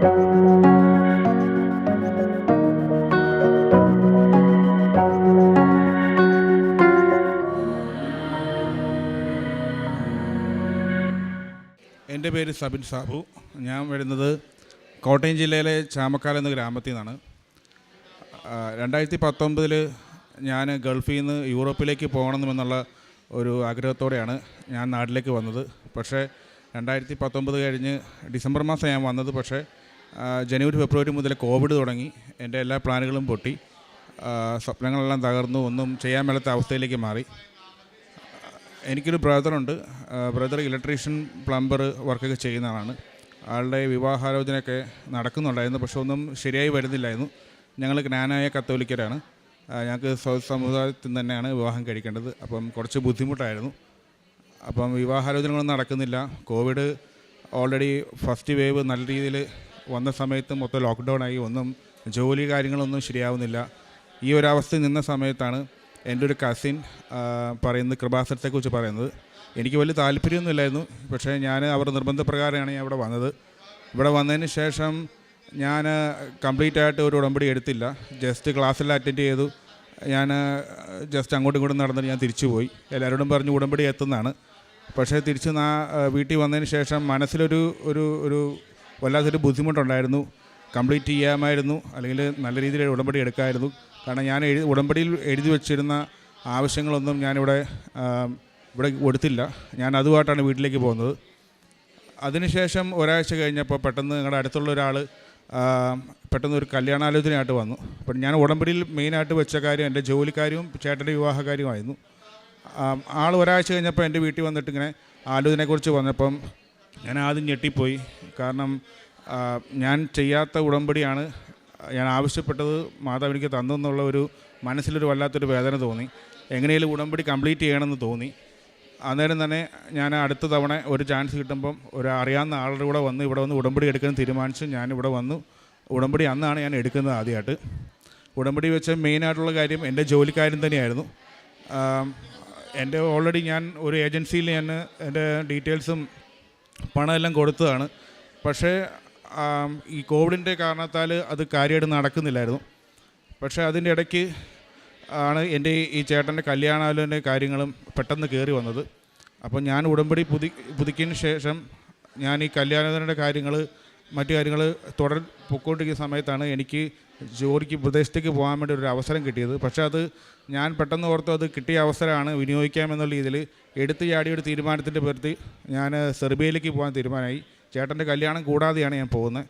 എൻ്റെ പേര് സബിൻ സാബു. ഞാൻ വരുന്നത് കോട്ടയം ജില്ലയിലെ ചാമക്കാല എന്ന ഗ്രാമത്തിൽ നിന്നാണ്. 2019 ഞാൻ ഗൾഫിൽ നിന്ന് യൂറോപ്പിലേക്ക് പോകണമെന്നുള്ള ഒരു ആഗ്രഹത്തോടെയാണ് ഞാൻ നാട്ടിലേക്ക് വന്നത്. പക്ഷേ 2019 കഴിഞ്ഞ് ഡിസംബർ മാസം ഞാൻ വന്നത്. പക്ഷേ ജനുവരി ഫെബ്രുവരി മുതൽ കോവിഡ് തുടങ്ങി. എൻ്റെ എല്ലാ പ്ലാനുകളും പൊട്ടി, സ്വപ്നങ്ങളെല്ലാം തകർന്നു, ഒന്നും ചെയ്യാൻ മേലാത്ത അവസ്ഥയിലേക്ക് മാറി. എനിക്കൊരു ബ്രദറുണ്ട്. ബ്രദർ ഇലക്ട്രീഷ്യൻ, പ്ലംബർ വർക്കൊക്കെ ചെയ്യുന്നതാണ്. ആളുടെ വിവാഹാലോചനയൊക്കെ നടക്കുന്നുണ്ടായിരുന്നു, പക്ഷെ ഒന്നും ശരിയായി വരുന്നില്ലായിരുന്നു. ഞങ്ങൾ ജ്ഞാനായ കത്തോലിക്കരാണ്. ഞങ്ങൾക്ക് സമുദായത്തിൽ തന്നെയാണ് വിവാഹം കഴിക്കേണ്ടത്. അപ്പം കുറച്ച് ബുദ്ധിമുട്ടായിരുന്നു. അപ്പം വിവാഹാലോചനകളൊന്നും നടക്കുന്നില്ല. കോവിഡ് ഓൾറെഡി ഫസ്റ്റ് വേവ് നല്ല രീതിയിൽ വന്ന സമയത്ത് മൊത്തം ലോക്ക്ഡൗൺ ആയി. ഒന്നും ജോലി കാര്യങ്ങളൊന്നും ശരിയാവുന്നില്ല. ഈ ഒരവസ്ഥ നിന്ന സമയത്താണ് എൻ്റെ ഒരു കസിൻ പറയുന്നത്, കൃപാസനത്തെക്കുറിച്ച് പറയുന്നത്. എനിക്ക് വലിയ താല്പര്യമൊന്നുമില്ലായിരുന്നു, പക്ഷേ ഞാൻ അവരുടെ നിർബന്ധപ്രകാരമാണ് ഞാൻ ഇവിടെ വന്നത്. ഇവിടെ വന്നതിന് ശേഷം ഞാൻ കംപ്ലീറ്റ് ആയിട്ട് ഒരു ഉടമ്പടി എടുത്തില്ല. ജസ്റ്റ് ക്ലാസ്സെല്ലാം അറ്റൻഡ് ചെയ്തു. ഞാൻ ജസ്റ്റ് അങ്ങോട്ടും ഇങ്ങോട്ടും നടന്നിട്ട് ഞാൻ തിരിച്ചു പോയി. എല്ലാവരോടും പറഞ്ഞ് ഉടമ്പടി എത്തുന്നതാണ്. പക്ഷേ തിരിച്ച് വീട്ടിൽ വന്നതിന് ശേഷം മനസ്സിലൊരു ഒരു ഒരു വല്ലാത്തൊരു ബുദ്ധിമുട്ടുണ്ടായിരുന്നു. കംപ്ലീറ്റ് ചെയ്യാമായിരുന്നു, അല്ലെങ്കിൽ നല്ല രീതിയിൽ ഉടമ്പടി എടുക്കാമായിരുന്നു. കാരണം ഞാൻ ഉടമ്പടിയിൽ എഴുതി വച്ചിരുന്ന ആവശ്യങ്ങളൊന്നും ഞാനിവിടെ കൊടുത്തില്ല. ഞാൻ അതുമായിട്ടാണ് വീട്ടിലേക്ക് പോകുന്നത്. അതിനുശേഷം ഒരാഴ്ച കഴിഞ്ഞപ്പോൾ പെട്ടെന്ന് ഞങ്ങളുടെ അടുത്തുള്ള ഒരാൾ പെട്ടെന്ന് ഒരു കല്യാണാലോചനയായിട്ട് വന്നു. അപ്പം ഞാൻ ഉടമ്പടിയിൽ മെയിനായിട്ട് വെച്ച കാര്യം എൻ്റെ ജോലിക്കാര്യവും ചേട്ടൻ്റെ വിവാഹകാര്യമായിരുന്നു. ആൾ ഒരാഴ്ച കഴിഞ്ഞപ്പോൾ എൻ്റെ വീട്ടിൽ വന്നിട്ട് ഇങ്ങനെ ആലോചനയെക്കുറിച്ച് വന്നപ്പം ഞാൻ ആദ്യം ഞെട്ടിപ്പോയി. കാരണം ഞാൻ ചെയ്യാത്ത ഉടമ്പടിയാണ് ഞാൻ ആവശ്യപ്പെട്ടത്, മാതാവ് എനിക്ക് തന്നെന്നുള്ള ഒരു മനസ്സിലൊരു വല്ലാത്തൊരു വേദന തോന്നി. എങ്ങനെയും ഉടമ്പടി കംപ്ലീറ്റ് ചെയ്യണമെന്ന് തോന്നി. അന്നേരം തന്നെ ഞാൻ അടുത്ത തവണ ഒരു ചാൻസ് കിട്ടുമ്പം അറിയാവുന്ന ആളുടെ കൂടെ വന്ന് ഇവിടെ വന്ന് ഉടമ്പടി എടുക്കാൻ തീരുമാനിച്ചു. ഞാനിവിടെ വന്നു. ഉടമ്പടി അന്നാണ് ഞാൻ എടുക്കുന്നത് ആദ്യമായിട്ട്. ഉടമ്പടി വെച്ച മെയിനായിട്ടുള്ള കാര്യം എൻ്റെ ജോലിക്കാര്യം തന്നെയായിരുന്നു. എൻ്റെ ഓൾറെഡി ഞാൻ ഒരു ഏജൻസിയിൽ ഞാൻ എൻ്റെ ഡീറ്റെയിൽസും പണമെല്ലാം കൊടുത്തതാണ്. പക്ഷേ ഈ കോവിഡിൻ്റെ കാരണത്താൽ അത് കാര്യമായിട്ട് നടക്കുന്നില്ലായിരുന്നു. പക്ഷേ അതിൻ്റെ ഇടയ്ക്ക് ആണ് എൻ്റെ ഈ ചേട്ടൻ്റെ കല്യാണാലോചന കാര്യങ്ങളും പെട്ടെന്ന് കയറി വന്നത്. അപ്പോൾ ഞാൻ ഉടമ്പടി പുതുക്കിയതിന് ശേഷം ഞാൻ ഈ കല്യാണാലോചനയുടെ കാര്യങ്ങൾ മറ്റു കാര്യങ്ങൾ പൊക്കോണ്ടിരിക്കുന്ന സമയത്താണ് എനിക്ക് ജോലിക്ക് പ്രദേശത്തേക്ക് പോകാൻ വേണ്ടി ഒരു അവസരം കിട്ടിയത്. പക്ഷേ അത് ഞാൻ പെട്ടെന്ന് ഓർത്തു അത് കിട്ടിയ അവസരമാണ് വിനിയോഗിക്കാമെന്നുള്ള രീതിയിൽ എടുത്ത് ചാടിയൊരു തീരുമാനത്തിൻ്റെ പേരിൽ ഞാൻ സെർബിയയിലേക്ക് പോകാൻ തീരുമാനമായി. ചേട്ടൻ്റെ കല്യാണം കൂടാതെയാണ് ഞാൻ പോകുന്നത്.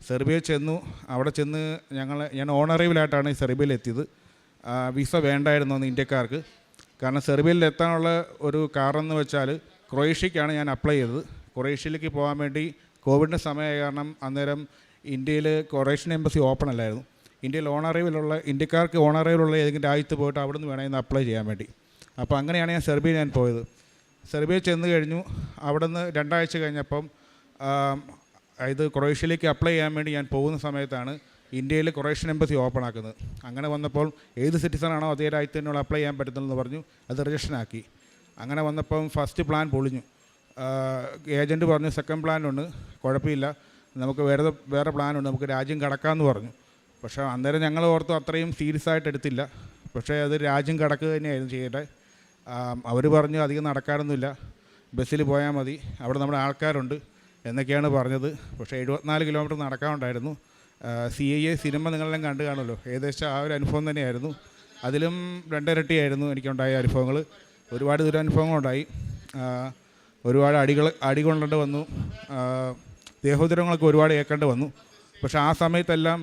സെർബിയയിൽ ചെന്നു. അവിടെ ചെന്ന് ഞാൻ ഓണറൈവിലായിട്ടാണ് ഈ സെർബിയയിൽ എത്തിയത്. വിസ വേണ്ടായിരുന്നു അന്ന് ഇന്ത്യക്കാർക്ക്. കാരണം സെർബിയയിൽ എത്താനുള്ള ഒരു കാരണമെന്ന് വെച്ചാൽ ക്രൊയേഷ്യക്കാണ് ഞാൻ അപ്ലൈ ചെയ്തത്. ക്രൊയേഷ്യയിലേക്ക് പോകാൻ വേണ്ടി കോവിഡിൻ്റെ സമയമായ കാരണം അന്നേരം ഇന്ത്യയിൽ ക്രൊയേഷ്യൻ എംബസി ഓപ്പൺ അല്ലായിരുന്നു. ഇന്ത്യയിൽ ഇന്ത്യക്കാർക്ക് ഓണറൈവിലുള്ള ഏതെങ്കിലും രാജ്യത്ത് പോയിട്ട് അവിടെ നിന്ന് വേണമെന്ന് അപ്ലൈ ചെയ്യാൻ വേണ്ടി. അപ്പോൾ അങ്ങനെയാണ് ഞാൻ സെർബിയയിൽ പോയത്. സെർബിയയിൽ ചെന്ന് കഴിഞ്ഞു. അവിടെ നിന്ന് 2 ആഴ്ച കഴിഞ്ഞപ്പം ഇത് ക്രൊയേഷ്യയിലേക്ക് അപ്ലൈ ചെയ്യാൻ വേണ്ടി ഞാൻ പോകുന്ന സമയത്താണ് ഇന്ത്യയിൽ ക്രൊയേഷ്യൻ എംബസി ഓപ്പൺ ആക്കുന്നത്. അങ്ങനെ വന്നപ്പോൾ ഏത് സിറ്റിസണാണോ അതേ രാജ്യത്തിനോട് അപ്ലൈ ചെയ്യാൻ പറ്റുന്നതെന്ന് പറഞ്ഞു. അത് റിജക്ഷനാക്കി. അങ്ങനെ വന്നപ്പം ഫസ്റ്റ് പ്ലാൻ പൊളിഞ്ഞു. ഏജൻറ്റ് പറഞ്ഞു സെക്കൻഡ് പ്ലാനുണ്ട്, കുഴപ്പമില്ല, നമുക്ക് വേറെ പ്ലാനുണ്ട്, നമുക്ക് രാജ്യം കടക്കാമെന്ന് പറഞ്ഞു. പക്ഷേ അന്നേരം ഞങ്ങൾ ഓർത്തു അത്രയും സീരിയസ് ആയിട്ട് എടുത്തില്ല. പക്ഷേ അത് രാജ്യം കടക്കുക തന്നെയായിരുന്നു ചെയ്യേണ്ടത്. അവർ പറഞ്ഞു അധികം നടക്കാനൊന്നുമില്ല, ബസ്സിൽ പോയാൽ മതി, അവിടെ നമ്മുടെ ആൾക്കാരുണ്ട് എന്നൊക്കെയാണ് പറഞ്ഞത്. പക്ഷേ 74 കിലോമീറ്റർ നടക്കാനുണ്ടായിരുന്നു. CIA സിനിമ നിങ്ങളെല്ലാം കണ്ടു കാണുമല്ലോ, ഏകദേശം ആ ഒരു അനുഭവം തന്നെയായിരുന്നു. അതിലും 2 ഇരട്ടിയായിരുന്നു എനിക്കുണ്ടായ അനുഭവങ്ങൾ. ഒരുപാട് ദുരനുഭവങ്ങളുണ്ടായി. ഒരുപാട് അടി കൊള്ളേണ്ടി വന്നു. ദേഹോദരങ്ങളൊക്കെ ഒരുപാട് ഏൽക്കേണ്ടി വന്നു. പക്ഷേ ആ സമയത്തെല്ലാം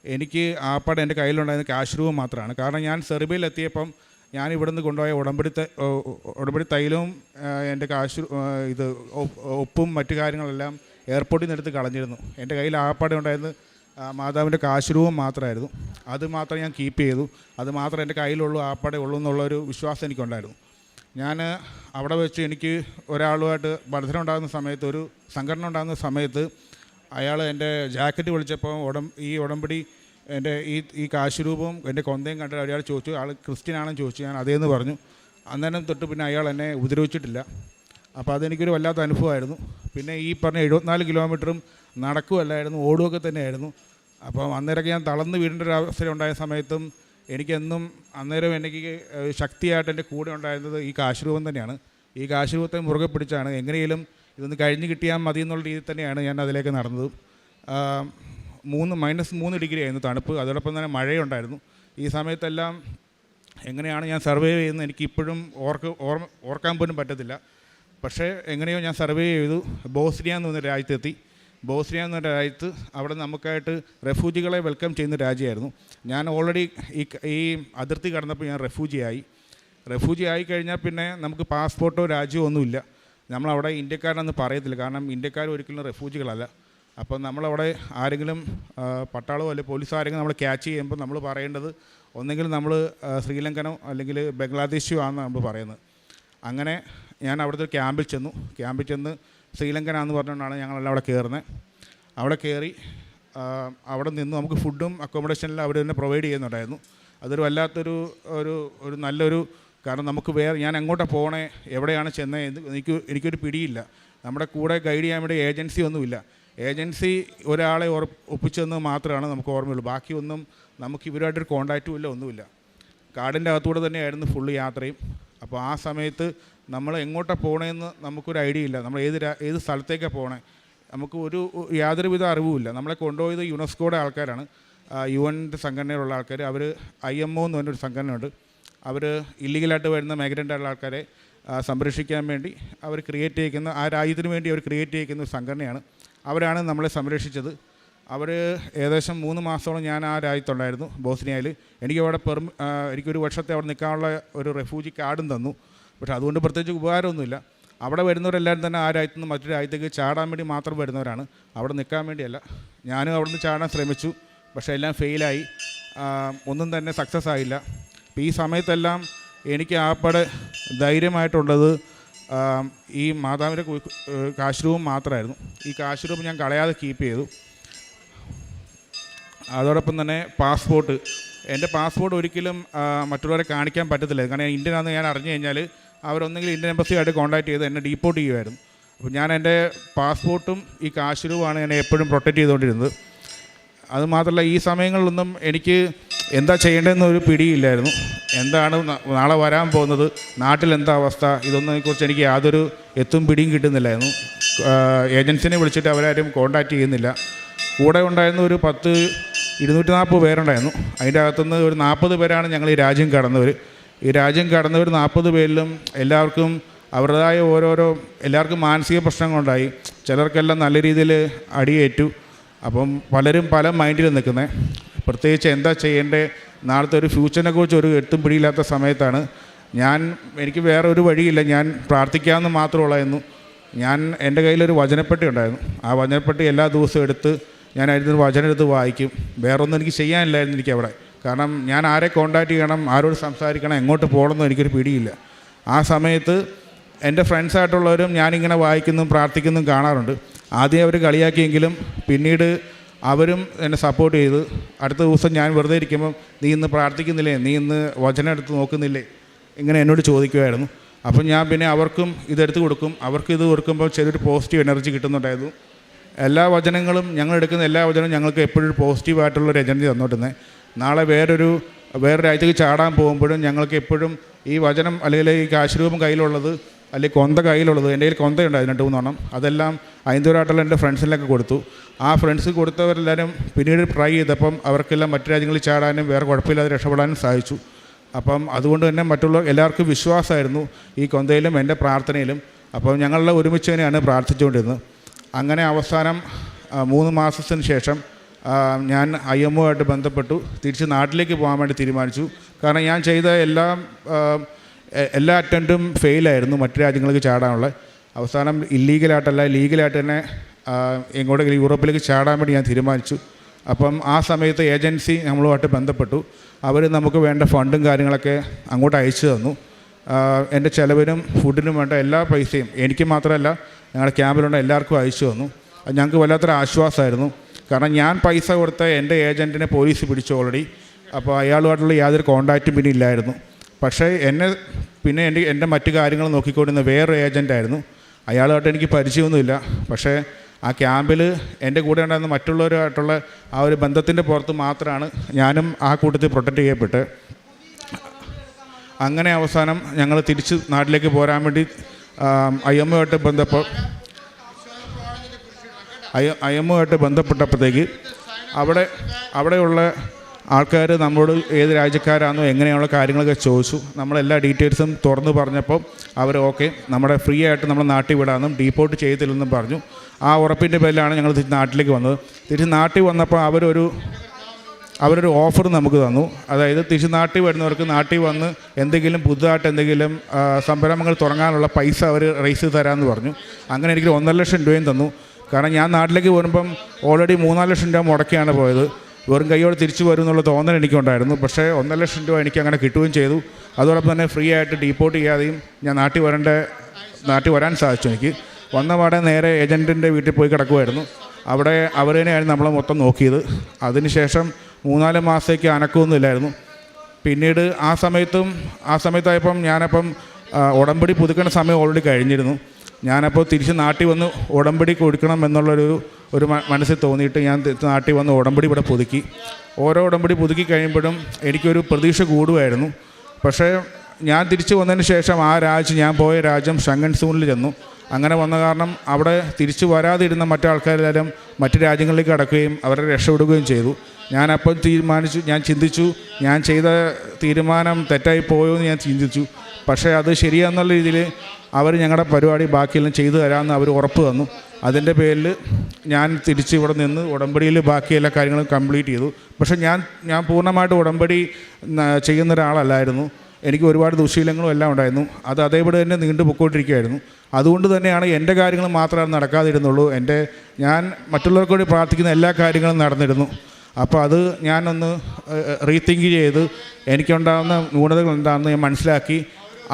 എനിക്ക് ആപ്പാടെ എൻ്റെ കയ്യിലുണ്ടായിരുന്ന ക്യാഷ് രൂപ മാത്രമാണ്. കാരണം ഞാൻ സെർബിയയിലെത്തിയപ്പം ഞാൻ ഇവിടുന്ന് കൊണ്ടുപോയ ഉടമ്പടി തൈലവും എൻ്റെ ഒപ്പും മറ്റു കാര്യങ്ങളെല്ലാം എയർപോർട്ടിൽ നിന്ന് എടുത്ത് കളഞ്ഞിരുന്നു. എൻ്റെ കയ്യിൽ ആപ്പാടെ ഉണ്ടായിരുന്നത് മാതാവിൻ്റെ കാശ് രൂപം മാത്രമായിരുന്നു. അത് മാത്രം ഞാൻ കീപ്പ് ചെയ്തു. അത് മാത്രം എൻ്റെ കയ്യിലുള്ളൂ, ആപ്പാടെ ഉള്ളൂ എന്നുള്ളൊരു വിശ്വാസം എനിക്കുണ്ടായിരുന്നു. ഞാൻ അവിടെ വെച്ച് എനിക്ക് ഒരാളുമായിട്ട് ബന്ധനം ഉണ്ടാകുന്ന സമയത്ത്, ഒരു സംഘടന ഉണ്ടാകുന്ന സമയത്ത് അയാൾ എൻ്റെ ജാക്കറ്റ് വിളിച്ചപ്പോൾ ഈ ഉടമ്പടി എൻ്റെ ഈ കാശ് രൂപവും എൻ്റെ കൊന്തയും കണ്ടിട്ട് അയാൾ ചോദിച്ചു, ആൾ ക്രിസ്ത്യനാണെന്ന് ചോദിച്ചു. ഞാൻ അതേന്ന് പറഞ്ഞു. അന്നേരം തൊട്ട് പിന്നെ അയാൾ എന്നെ ഉപദ്രവിച്ചിട്ടില്ല. അപ്പോൾ അതെനിക്കൊരു വല്ലാത്ത അനുഭവമായിരുന്നു. പിന്നെ ഈ പറഞ്ഞ 74 കിലോമീറ്ററും നടക്കുകയല്ലായിരുന്നു, ഓടുകയൊക്കെ തന്നെയായിരുന്നു. അപ്പം അന്നേരമൊക്കെ ഞാൻ തളർന്ന് വീടിൻ്റെ ഒരു അവസരം ഉണ്ടായ സമയത്തും എനിക്കെന്നും അന്നേരം എനിക്ക് ശക്തിയായിട്ട് എൻ്റെ കൂടെ ഉണ്ടായിരുന്നത് ഈ കാശ് രൂപം തന്നെയാണ്. ഈ കാശ് രൂപത്തെ മുറുകെ പിടിച്ചാണ് എങ്ങനെയും ഇതൊന്ന് കഴിഞ്ഞ് കിട്ടിയാൽ മതി എന്നുള്ള രീതിയിൽ തന്നെയാണ് ഞാൻ അതിലേക്ക് നടന്നത്. -3 ഡിഗ്രി ആയിരുന്നു തണുപ്പ്, അതോടൊപ്പം തന്നെ മഴയുണ്ടായിരുന്നു. ഈ സമയത്തെല്ലാം എങ്ങനെയാണ് ഞാൻ സർവൈവ് ചെയ്യുന്നത് എനിക്കിപ്പോഴും ഓർക്കാൻ പോലും പറ്റത്തില്ല. പക്ഷേ എങ്ങനെയോ ഞാൻ സർവൈവ് ചെയ്തു. ബോസ്നിയ എന്ന് പറഞ്ഞ രാജ്യത്തെത്തി. ബോസ്നിയ എന്ന രാജ്യത്ത് അവിടെ നമുക്കായിട്ട് റെഫ്യൂജികളെ വെൽക്കം ചെയ്യുന്ന രാജ്യമായിരുന്നു. ഞാൻ ഓൾറെഡി ഈ അതിർത്തി കടന്നപ്പോൾ ഞാൻ റെഫ്യൂജി ആയി കഴിഞ്ഞാൽ പിന്നെ നമുക്ക് പാസ്പോർട്ടോ രാജ്യമോ ഒന്നുമില്ല. നമ്മളവിടെ ഇന്ത്യക്കാരാണെന്ന് പറയത്തില്ല, കാരണം ഇന്ത്യക്കാർ ഒരിക്കലും റെഫ്യൂജികളല്ല. അപ്പോൾ നമ്മളവിടെ ആരെങ്കിലും പട്ടാളമോ അല്ലെങ്കിൽ പോലീസോ ആരെങ്കിലും നമ്മൾ ക്യാച്ച് ചെയ്യുമ്പോൾ നമ്മൾ പറയേണ്ടത് ഒന്നെങ്കിൽ നമ്മൾ ശ്രീലങ്കനോ അല്ലെങ്കിൽ ബംഗ്ലാദേശോ ആണെന്ന് നമ്മൾ പറയുന്നത്. അങ്ങനെ ഞാൻ അവിടുത്തെ ക്യാമ്പിൽ ചെന്ന് ശ്രീലങ്കനാന്ന് പറഞ്ഞുകൊണ്ടാണ് ഞങ്ങളെല്ലാം അവിടെ കയറുന്നത്. അവിടെ കയറി അവിടെ നിന്ന് നമുക്ക് ഫുഡും അക്കോമഡേഷനെല്ലാം അവർ തന്നെ പ്രൊവൈഡ് ചെയ്യുന്നുണ്ടായിരുന്നു. അതൊരു വല്ലാത്തൊരു ഒരു നല്ലൊരു, കാരണം നമുക്ക് ഞാൻ എങ്ങോട്ടാണ് പോകണേ, എവിടെയാണ് ചെന്നത് എനിക്കൊരു പിടിയില്ല. നമ്മുടെ കൂടെ ഗൈഡ് ചെയ്യാൻ വേണ്ടി ഏജൻസി ഒന്നുമില്ല. ഏജൻസി ഒരാളെ ഒപ്പിച്ചെന്ന് മാത്രമാണ് നമുക്ക് ഓർമ്മയുള്ളൂ. ബാക്കിയൊന്നും നമുക്ക് ഇവരുമായിട്ടൊരു കോണ്ടാക്റ്റും ഇല്ല, ഒന്നുമില്ല. കാടിൻ്റെ അകത്തൂടെ തന്നെയായിരുന്നു ഫുള്ള് യാത്രയും. അപ്പോൾ ആ സമയത്ത് നമ്മൾ എങ്ങോട്ടാണ് പോകണമെന്ന് നമുക്കൊരു ഐഡിയ ഇല്ല. നമ്മൾ ഏത് സ്ഥലത്തേക്കാണ് പോകണേ നമുക്ക് യാതൊരുവിധ അറിവുമില്ല. നമ്മളെ കൊണ്ടുപോയത് യുനെസ്കോയുടെ ആൾക്കാരാണ്, UN സംഘടനയിലുള്ള ആൾക്കാർ. അവർ IMO എന്ന് പറഞ്ഞൊരു സംഘടനയുണ്ട്. അവർ ഇല്ലീഗലായിട്ട് വരുന്ന മൈഗ്രൻ്റ് ആയിട്ടുള്ള ആൾക്കാരെ സംരക്ഷിക്കാൻ വേണ്ടി അവർ ക്രിയേറ്റ് ചെയ്യിക്കുന്ന, ആ രാജ്യത്തിന് വേണ്ടി അവർ ക്രിയേറ്റ് ചെയ്യിക്കുന്ന ഒരു സംഘടനയാണ്. അവരാണ് നമ്മളെ സംരക്ഷിച്ചത്. അവർ ഏകദേശം 3 മാസത്തോളം ഞാൻ ആ രാജ്യത്തുണ്ടായിരുന്നു, ബോസ്നിയയിൽ. എനിക്കൊരു വർഷത്തെ അവിടെ നിൽക്കാനുള്ള ഒരു റെഫ്യൂജി കാർഡും തന്നു. പക്ഷേ അതുകൊണ്ട് പ്രത്യേകിച്ച് ഉപകാരമൊന്നുമില്ല. അവിടെ വരുന്നവരെല്ലാവരും തന്നെ ആ രാജ്യത്തു നിന്ന് മറ്റൊരു രാജ്യത്തേക്ക് ചാടാൻ വേണ്ടി മാത്രം വരുന്നവരാണ്, അവിടെ നിൽക്കാൻ വേണ്ടിയല്ല. ഞാനും അവിടെ നിന്ന് ചാടാൻ ശ്രമിച്ചു, പക്ഷേ എല്ലാം ഫെയിലായി, ഒന്നും തന്നെ സക്സസ് ആയില്ല. അപ്പോൾ ഈ സമയത്തെല്ലാം എനിക്ക് ആപ്പടെ ധൈര്യമായിട്ടുള്ളത് ഈ മാതാവിൻ്റെ കാശ് രൂപം മാത്രമായിരുന്നു. ഈ കാശ് രൂപം ഞാൻ കളയാതെ കീപ്പ് ചെയ്തു. അതോടൊപ്പം തന്നെ എൻ്റെ പാസ്പോർട്ട് ഒരിക്കലും മറ്റുള്ളവരെ കാണിക്കാൻ പറ്റത്തില്ല. കാരണം ഇന്ത്യനാണെന്ന് ഞാൻ അറിഞ്ഞു കഴിഞ്ഞാൽ അവരൊന്നെങ്കിൽ ഇന്ത്യൻ എംബസിയായിട്ട് കോൺടാക്ട് ചെയ്ത് എന്നെ ഡീപ്പോർട്ട് ചെയ്യുമായിരുന്നു. അപ്പോൾ ഞാൻ എൻ്റെ പാസ്പോർട്ടും ഈ കാശ് രൂപമാണ് എന്നെ എപ്പോഴും പ്രൊട്ടക്റ്റ് ചെയ്തുകൊണ്ടിരുന്നത്. അതുമാത്രമല്ല ഈ സമയങ്ങളിലൊന്നും എനിക്ക് എന്താ ചെയ്യേണ്ടതെന്നൊരു പിടിയില്ലായിരുന്നു. എന്താണ് നാളെ വരാൻ പോകുന്നത്, നാട്ടിലെന്താ അവസ്ഥ, ഇതൊന്നിനെക്കുറിച്ച് എനിക്ക് യാതൊരു പിടിയും കിട്ടുന്നില്ലായിരുന്നു. ഏജൻസിനെ വിളിച്ചിട്ട് അവരാരും കോൺടാക്റ്റ് ചെയ്യുന്നില്ല. കൂടെ ഉണ്ടായിരുന്ന ഒരു 240 പേരുണ്ടായിരുന്നു. അതിൻ്റെ അകത്തുനിന്ന് ഒരു 40 പേരാണ് ഞങ്ങൾ ഈ രാജ്യം കടന്നവർ. ഈ രാജ്യം കടന്നവർ 40 പേരിലും എല്ലാവർക്കും അവരുടേതായ എല്ലാവർക്കും മാനസിക പ്രശ്നങ്ങളുണ്ടായി. ചിലർക്കെല്ലാം നല്ല രീതിയിൽ അടിയേറ്റു. അപ്പം പലരും പല മൈൻഡിൽ നിൽക്കുന്നത്. പ്രത്യേകിച്ച് എന്താ ചെയ്യേണ്ടത്, നാളത്തെ ഒരു ഫ്യൂച്ചറിനെ കുറിച്ച് ഒരു പിടിയില്ലാത്ത സമയത്താണ് എനിക്ക് വേറെ ഒരു വഴിയില്ല, ഞാൻ പ്രാർത്ഥിക്കാമെന്ന് മാത്രമുള്ളായിരുന്നു. എൻ്റെ കയ്യിലൊരു വചനപ്പെട്ടി ഉണ്ടായിരുന്നു. ആ വചനപ്പെട്ടി എല്ലാ ദിവസവും എടുത്ത് ഞാൻ അതിൽ വചനം എടുത്ത് വായിക്കും. വേറൊന്നും എനിക്ക് ചെയ്യാനില്ലായിരുന്നു എനിക്കവിടെ. കാരണം ഞാൻ ആരെ കോൺടാക്റ്റ് ചെയ്യണം, ആരോട് സംസാരിക്കണം, എങ്ങോട്ട് പോകണമെന്നോ എനിക്കൊരു പിടിയില്ല. ആ സമയത്ത് എൻ്റെ ഫ്രണ്ട്സായിട്ടുള്ളവരും ഞാനിങ്ങനെ വായിക്കുന്നതും പ്രാർത്ഥിക്കുന്നതും കാണാറുണ്ട്. ആദ്യം അവർ കളിയാക്കിയെങ്കിലും പിന്നീട് അവരും എന്നെ സപ്പോർട്ട് ചെയ്ത് അടുത്ത ദിവസം ഞാൻ വെറുതെ ഇരിക്കുമ്പം നീ ഇന്ന് പ്രാർത്ഥിക്കുന്നില്ലേ, നീ ഇന്ന് വചനം എടുത്ത് നോക്കുന്നില്ലേ, ഇങ്ങനെ എന്നോട് ചോദിക്കുമായിരുന്നു. അപ്പം ഞാൻ പിന്നെ അവർക്കും ഇതെടുത്ത് കൊടുക്കും. അവർക്ക് ഇത് കൊടുക്കുമ്പോൾ ചെറിയൊരു പോസിറ്റീവ് എനർജി കിട്ടുന്നുണ്ടായിരുന്നു. എല്ലാ വചനങ്ങളും ഞങ്ങളെടുക്കുന്ന എല്ലാ വചനവും ഞങ്ങൾക്ക് എപ്പോഴും പോസിറ്റീവായിട്ടുള്ളൊരു എനർജി തന്നോട്ടുന്നത്. നാളെ വേറെ രാജ്യത്തേക്ക് ചാടാൻ പോകുമ്പോഴും ഞങ്ങൾക്ക് എപ്പോഴും ഈ വചനം അല്ലെങ്കിൽ ഈ കാശുരൂപം കയ്യിലുള്ളത് അല്ലെങ്കിൽ കൊന്ത കയ്യിലുള്ളത്, എൻ്റെ കയ്യിൽ കൊന്തയുണ്ടായിരുന്നു 2-3 എണ്ണം, അതെല്ലാം ഐന്ദൂരായിട്ടുള്ള എൻ്റെ ഫ്രണ്ട്സിനൊക്കെ കൊടുത്തു. ആ ഫ്രണ്ട്സ് കൊടുത്തവരെല്ലാവരും പിന്നീട് ട്രൈ ചെയ്തപ്പം അവർക്കെല്ലാം മറ്റു രാജ്യങ്ങളിൽ ചാടാനും വേറെ കുഴപ്പമില്ലാതെ രക്ഷപ്പെടാനും സാധിച്ചു. അപ്പം അതുകൊണ്ട് തന്നെ എല്ലാവർക്കും വിശ്വാസമായിരുന്നു ഈ കൊന്തയിലും എൻ്റെ പ്രാർത്ഥനയിലും. അപ്പം ഞങ്ങളെല്ലാം ഒരുമിച്ച് തന്നെയാണ് പ്രാർത്ഥിച്ചുകൊണ്ടിരുന്നത്. അങ്ങനെ അവസാനം 3 മാസത്തിന് ശേഷം ഞാൻ IMO ആയിട്ട് ബന്ധപ്പെട്ടു. തിരിച്ച് നാട്ടിലേക്ക് പോകാൻ വേണ്ടി തീരുമാനിച്ചു. കാരണം ഞാൻ ചെയ്ത എല്ലാ അറ്റംപ്റ്റും ഫെയിലായിരുന്നു മറ്റു രാജ്യങ്ങൾക്ക് ചാടാനുള്ള. അവസാനം ഇല്ലീഗലായിട്ടല്ല ലീഗലായിട്ട് തന്നെ എങ്ങോട്ടെങ്കിലും യൂറോപ്പിലേക്ക് ചാടാൻ വേണ്ടി ഞാൻ തീരുമാനിച്ചു. അപ്പം ആ സമയത്ത് ഏജൻസി നമ്മളുമായിട്ട് ബന്ധപ്പെട്ടു. അവർ നമുക്ക് വേണ്ട ഫണ്ടും കാര്യങ്ങളൊക്കെ അങ്ങോട്ട് അയച്ചു തന്നു. എൻ്റെ ചിലവിനും ഫുഡിനും വേണ്ട എല്ലാ പൈസയും എനിക്ക് മാത്രമല്ല ഞങ്ങളുടെ ക്യാമ്പിലുള്ള എല്ലാവർക്കും അയച്ചു തന്നു. അത് ഞങ്ങൾക്ക് വല്ലാത്തൊരു ആശ്വാസമായിരുന്നു. കാരണം ഞാൻ പൈസ കൊടുത്ത എൻ്റെ ഏജൻറ്റിനെ പോലീസ് പിടിച്ചു ഓൾറെഡി. അപ്പോൾ അയാളുമായിട്ടുള്ള യാതൊരു കോൺടാക്റ്റും പിന്നെ ഇല്ലായിരുന്നു. പക്ഷേ എൻ്റെ മറ്റു കാര്യങ്ങൾ നോക്കിക്കൊണ്ടിരുന്ന വേറൊരു ഏജൻറ്റായിരുന്നു. അയാളുമായിട്ട് എനിക്ക് പരിചയമൊന്നുമില്ല. പക്ഷേ ആ ക്യാമ്പിൽ എൻ്റെ കൂടെ ഉണ്ടായിരുന്ന മറ്റുള്ളവരുമായിട്ടുള്ള ആ ഒരു ബന്ധത്തിൻ്റെ പുറത്ത് മാത്രമാണ് ഞാനും ആ കൂട്ടത്തിൽ പ്രൊട്ടക്റ്റ് ചെയ്യപ്പെട്ട്. അങ്ങനെ അവസാനം ഞങ്ങൾ തിരിച്ച് നാട്ടിലേക്ക് പോരാൻ വേണ്ടി IMOയുമായിട്ട് ബന്ധപ്പെട്ടപ്പോഴത്തേക്ക് അവിടെയുള്ള ആൾക്കാർ നമ്മളോട് ഏത് രാജ്യക്കാരാണെന്നോ എങ്ങനെയുള്ള കാര്യങ്ങളൊക്കെ ചോദിച്ചു. നമ്മളെല്ലാ ഡീറ്റെയിൽസും തുറന്ന് പറഞ്ഞപ്പോൾ അവർ ഓക്കെ, നമ്മുടെ ഫ്രീ ആയിട്ട് നമ്മൾ നാട്ടിൽ വിടാമെന്നും ഡീപ്പോർട്ട് ചെയ്യത്തില്ലെന്നും പറഞ്ഞു. ആ ഉറപ്പിൻ്റെ പേരിലാണ് ഞങ്ങൾ തിരിച്ച് നാട്ടിലേക്ക് വന്നത്. തിരിച്ച് നാട്ടിൽ വന്നപ്പോൾ അവരൊരു ഓഫർ നമുക്ക് തന്നു. അതായത് തിരിച്ച് നാട്ടിൽ വരുന്നവർക്ക് നാട്ടിൽ വന്ന് എന്തെങ്കിലും പുതുതായിട്ട് എന്തെങ്കിലും സംരംഭങ്ങൾ തുടങ്ങാനുള്ള പൈസ അവർ റേസ് ചെയ്ത് തരാമെന്ന് പറഞ്ഞു. അങ്ങനെ എനിക്ക് 1.5 ലക്ഷം രൂപയും തന്നു. കാരണം ഞാൻ നാട്ടിലേക്ക് വരുമ്പം ഓൾറെഡി 3-4 ലക്ഷം രൂപ മുടക്കിയാണ് പോയത്. വെറും കൈയോടെ തിരിച്ചു വരും എന്നുള്ള തോന്നൽ എനിക്കുണ്ടായിരുന്നു. പക്ഷേ 1.5 ലക്ഷം രൂപ എനിക്ക് അങ്ങനെ കിട്ടുകയും ചെയ്തു. അതോടൊപ്പം തന്നെ ഫ്രീ ആയിട്ട് ഡീപ്പോർട്ട് ചെയ്യാതെയും ഞാൻ നാട്ടിൽ വരാൻ സാധിച്ചു. എനിക്ക് വന്ന പാടെ നേരെ ഏജൻറ്റിൻ്റെ വീട്ടിൽ പോയി കിടക്കുമായിരുന്നു. അവിടെ അവർ തന്നെയായിരുന്നു നമ്മളെ മൊത്തം നോക്കിയത്. അതിനുശേഷം 3-4 മാസത്തേക്ക് അനക്കമൊന്നുമില്ലായിരുന്നു. പിന്നീട് ആ സമയത്തായപ്പം ഞാനപ്പം ഉടമ്പടി പുതുക്കേണ്ട സമയം ഓൾറെഡി കഴിഞ്ഞിരുന്നു. ഞാനപ്പോൾ തിരിച്ച് നാട്ടിൽ വന്ന് ഉടമ്പടി കൊടുക്കണം എന്നുള്ളൊരു മനസ്സിൽ തോന്നിയിട്ട് ഞാൻ നാട്ടിൽ വന്ന് ഉടമ്പടി ഇവിടെ പുതുക്കി. ഓരോ ഉടമ്പടി പുതുക്കി കഴിയുമ്പോഴും എനിക്കൊരു പ്രതീക്ഷ കൂടുമായിരുന്നു. പക്ഷേ ഞാൻ തിരിച്ച് വന്നതിന് ശേഷം ഞാൻ പോയ രാജ്യം ഷെങ്കൻ സോണിൽ ചെന്നു. അങ്ങനെ വന്ന കാരണം അവിടെ തിരിച്ചു വരാതിരുന്ന മറ്റാൾക്കാരെല്ലാം മറ്റ് രാജ്യങ്ങളിലേക്ക് കടക്കുകയും അവരെ രക്ഷപ്പെടുകയും ചെയ്തു. ഞാനപ്പം ഞാൻ ചിന്തിച്ചു, ഞാൻ ചെയ്ത തീരുമാനം തെറ്റായി പോയോ എന്ന് ഞാൻ ചിന്തിച്ചു. പക്ഷേ അത് ശരിയാന്നുള്ള രീതിയിൽ അവർ ഞങ്ങളുടെ പരിപാടി ബാക്കിയെല്ലാം ചെയ്തു തരാമെന്ന് അവർ ഉറപ്പ് തന്നു. അതിൻ്റെ പേരിൽ ഞാൻ തിരിച്ച് ഇവിടെ നിന്ന് ഉടമ്പടിയിൽ ബാക്കി എല്ലാ കാര്യങ്ങളും കംപ്ലീറ്റ് ചെയ്തു. പക്ഷേ ഞാൻ പൂർണ്ണമായിട്ട് ഉടമ്പടി ചെയ്യുന്ന ഒരാളല്ലായിരുന്നു. എനിക്ക് ഒരുപാട് ദുശീലങ്ങളും എല്ലാം ഉണ്ടായിരുന്നു. അത് അതേപോലെ തന്നെ നീണ്ടു പൊയ്ക്കൊണ്ടിരിക്കുകയായിരുന്നു. അതുകൊണ്ട് തന്നെയാണ് എൻ്റെ കാര്യങ്ങൾ മാത്രമേ നടക്കാതിരുന്നുള്ളൂ. ഞാൻ മറ്റുള്ളവർക്ക് വേണ്ടി പ്രാർത്ഥിക്കുന്ന എല്ലാ കാര്യങ്ങളും നടന്നിരുന്നു. അപ്പോൾ അത് ഞാനൊന്ന് റീതിങ്ക് ചെയ്ത് എനിക്കുണ്ടാകുന്ന ന്യൂനതകൾ എന്താണെന്ന് ഞാൻ മനസ്സിലാക്കി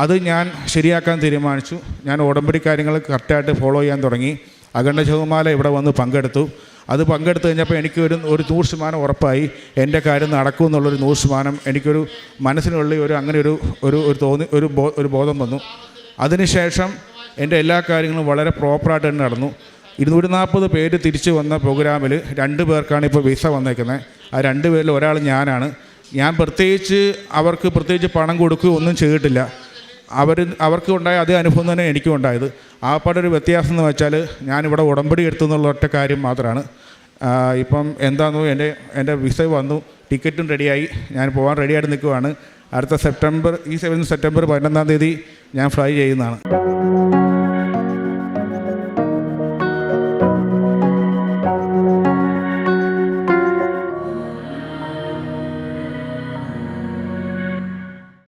അത് ഞാൻ ശരിയാക്കാൻ തീരുമാനിച്ചു. ഞാൻ ഉടമ്പടി കാര്യങ്ങൾ കറക്റ്റായിട്ട് ഫോളോ ചെയ്യാൻ തുടങ്ങി. അഖണ്ഡ ജപമാല ഇവിടെ വന്ന് പങ്കെടുത്തു. അത് പങ്കെടുത്തു കഴിഞ്ഞപ്പോൾ എനിക്കൊരു 100% ഉറപ്പായി എൻ്റെ കാര്യം നടക്കും എന്നുള്ളൊരു 100% എനിക്കൊരു മനസ്സിനുള്ളിൽ ഒരു ബോധം വന്നു. അതിനുശേഷം എൻ്റെ എല്ലാ കാര്യങ്ങളും വളരെ പ്രോപ്പറായിട്ട് തന്നെ നടന്നു. 240 പേര് തിരിച്ചു വന്ന പ്രോഗ്രാമിൽ 2 പേർക്കാണ് ഇപ്പോൾ വിസ വന്നേക്കുന്നത്. ആ 2 പേരിൽ ഒരാൾ ഞാനാണ്. ഞാൻ പ്രത്യേകിച്ച് പണം കൊടുക്കുകയോ ഒന്നും ചെയ്തിട്ടില്ല. അവർക്ക് ഉണ്ടായ അതേ അനുഭവം തന്നെ എനിക്കും ഉണ്ടായത്. ആപ്പാടൊരു വ്യത്യാസം എന്ന് വെച്ചാൽ ഞാനിവിടെ ഉടമ്പടി എടുത്തു എന്നുള്ള ഒറ്റ കാര്യം മാത്രമാണ്. ഇപ്പം എന്താണെന്നോ എൻ്റെ വിസ വന്നു, ടിക്കറ്റും റെഡിയായി, ഞാൻ പോകാൻ റെഡിയായിട്ട് നിൽക്കുവാണ്. അടുത്ത സെപ്റ്റംബർ 11 ഞാൻ ഫ്ലൈ ചെയ്യുന്നതാണ്.